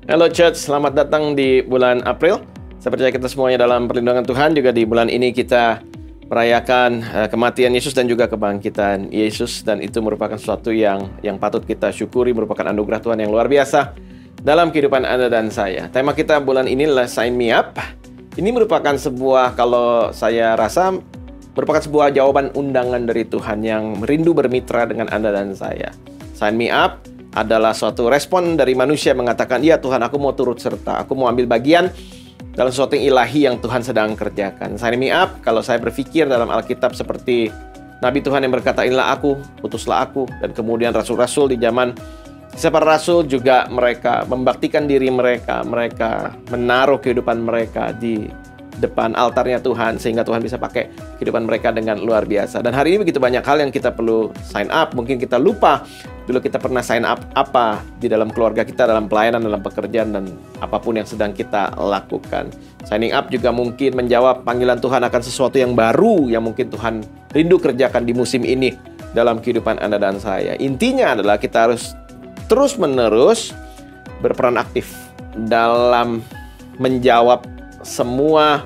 Halo Church, selamat datang di bulan April. Saya percaya kita semuanya dalam perlindungan Tuhan. Juga di bulan ini kita merayakan kematian Yesus dan juga kebangkitan Yesus. Dan itu merupakan sesuatu yang patut kita syukuri, merupakan anugerah Tuhan yang luar biasa dalam kehidupan Anda dan saya. Tema kita bulan ini adalah Sign Me Up. Ini merupakan sebuah, kalau saya rasa, merupakan sebuah jawaban undangan dari Tuhan yang merindu bermitra dengan Anda dan saya. Sign Me Up adalah suatu respon dari manusia yang mengatakan, "Ya Tuhan, aku mau turut serta, aku mau ambil bagian dalam sesuatu yang ilahi yang Tuhan sedang kerjakan." Sign me up, kalau saya berpikir dalam Alkitab seperti Nabi Tuhan yang berkata, "Inilah aku, utuslah aku." Dan kemudian rasul-rasul di zaman para rasul juga mereka membaktikan diri mereka menaruh kehidupan mereka di depan altarnya Tuhan, sehingga Tuhan bisa pakai kehidupan mereka dengan luar biasa. Dan hari ini begitu banyak hal yang kita perlu sign up. Mungkin kita lupa dulu kita pernah sign up apa di dalam keluarga kita, dalam pelayanan, dalam pekerjaan, dan apapun yang sedang kita lakukan. Signing up juga mungkin menjawab panggilan Tuhan akan sesuatu yang baru yang mungkin Tuhan rindu kerjakan di musim ini dalam kehidupan Anda dan saya. Intinya adalah kita harus terus-menerus berperan aktif dalam menjawab semua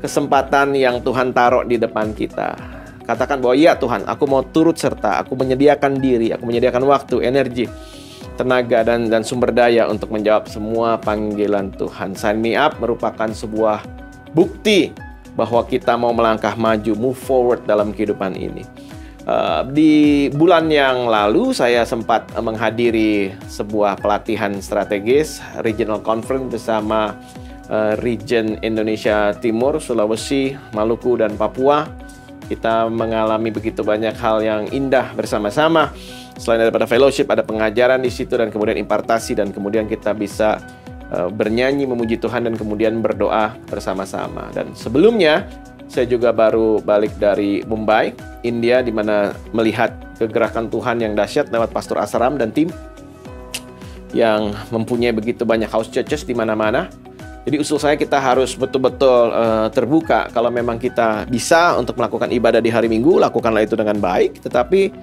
kesempatan yang Tuhan taruh di depan kita. Katakan bahwa, "Ya Tuhan, aku mau turut serta, aku menyediakan diri, aku menyediakan waktu, energi, tenaga, dan sumber daya untuk menjawab semua panggilan Tuhan." Sign me up merupakan sebuah bukti bahwa kita mau melangkah maju, move forward dalam kehidupan ini. Di bulan yang lalu saya sempat menghadiri sebuah pelatihan strategis, Regional Conference bersama region Indonesia Timur, Sulawesi, Maluku, dan Papua. Kita mengalami begitu banyak hal yang indah bersama-sama. Selain daripada fellowship, ada pengajaran di situ, dan kemudian impartasi, dan kemudian kita bisa bernyanyi, memuji Tuhan, dan kemudian berdoa bersama-sama. Dan sebelumnya, saya juga baru balik dari Mumbai, India, di mana melihat kegerakan Tuhan yang dahsyat lewat Pastor Asram dan tim yang mempunyai begitu banyak house churches di mana-mana. Jadi usul saya, kita harus betul-betul terbuka. Kalau memang kita bisa untuk melakukan ibadah di hari Minggu, lakukanlah itu dengan baik. Tetapi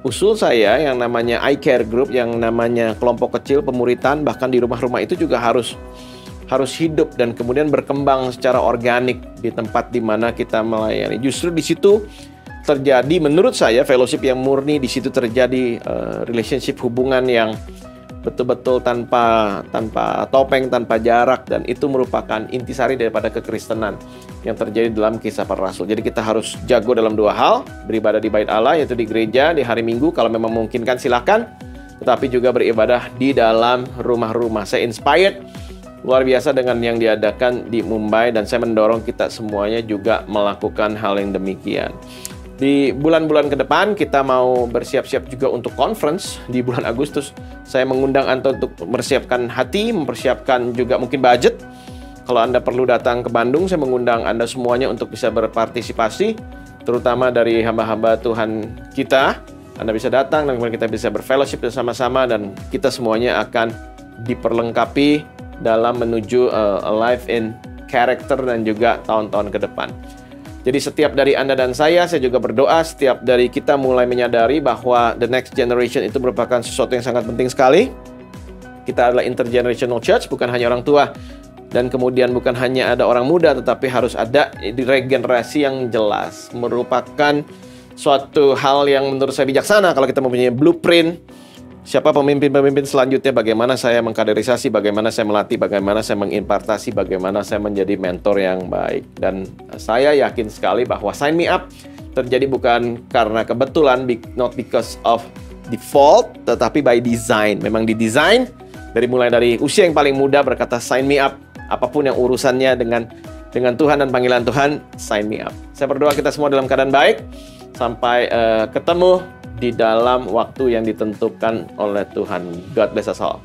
usul saya yang namanya I Care Group, yang namanya kelompok kecil pemuritan, bahkan di rumah-rumah itu juga harus hidup dan kemudian berkembang secara organik di tempat di mana kita melayani. Justru di situ terjadi, menurut saya, fellowship yang murni. Di situ terjadi relationship, hubungan yang betul-betul tanpa topeng, tanpa jarak, dan itu merupakan intisari daripada kekristenan yang terjadi dalam Kisah Para Rasul. Jadi kita harus jago dalam dua hal: beribadah di bait Allah, yaitu di gereja di hari Minggu, kalau memang memungkinkan silakan, tetapi juga beribadah di dalam rumah-rumah. Saya inspired luar biasa dengan yang diadakan di Mumbai, dan saya mendorong kita semuanya juga melakukan hal yang demikian. Di bulan-bulan ke depan kita mau bersiap-siap juga untuk conference di bulan Agustus. Saya mengundang Anda untuk mempersiapkan hati, mempersiapkan juga mungkin budget. Kalau Anda perlu datang ke Bandung, saya mengundang Anda semuanya untuk bisa berpartisipasi, terutama dari hamba-hamba Tuhan kita. Anda bisa datang dan kemudian kita bisa berfellowship bersama-sama, dan kita semuanya akan diperlengkapi dalam menuju a life in character dan juga tahun-tahun ke depan. Jadi setiap dari Anda dan saya juga berdoa, setiap dari kita mulai menyadari bahwa the next generation itu merupakan sesuatu yang sangat penting sekali. Kita adalah intergenerational church, bukan hanya orang tua, dan kemudian bukan hanya ada orang muda, tetapi harus ada di regenerasi yang jelas. Merupakan suatu hal yang menurut saya bijaksana kalau kita mempunyai blueprint. Siapa pemimpin-pemimpin selanjutnya, bagaimana saya mengkaderisasi, bagaimana saya melatih, bagaimana saya mengimpartasi, bagaimana saya menjadi mentor yang baik. Dan saya yakin sekali bahwa sign me up terjadi bukan karena kebetulan, not because of default, tetapi by design. Memang didesain mulai dari usia yang paling muda berkata sign me up. Apapun yang urusannya dengan Tuhan dan panggilan Tuhan, sign me up. Saya berdoa kita semua dalam keadaan baik. Sampai ketemu di dalam waktu yang ditentukan oleh Tuhan. God bless us all.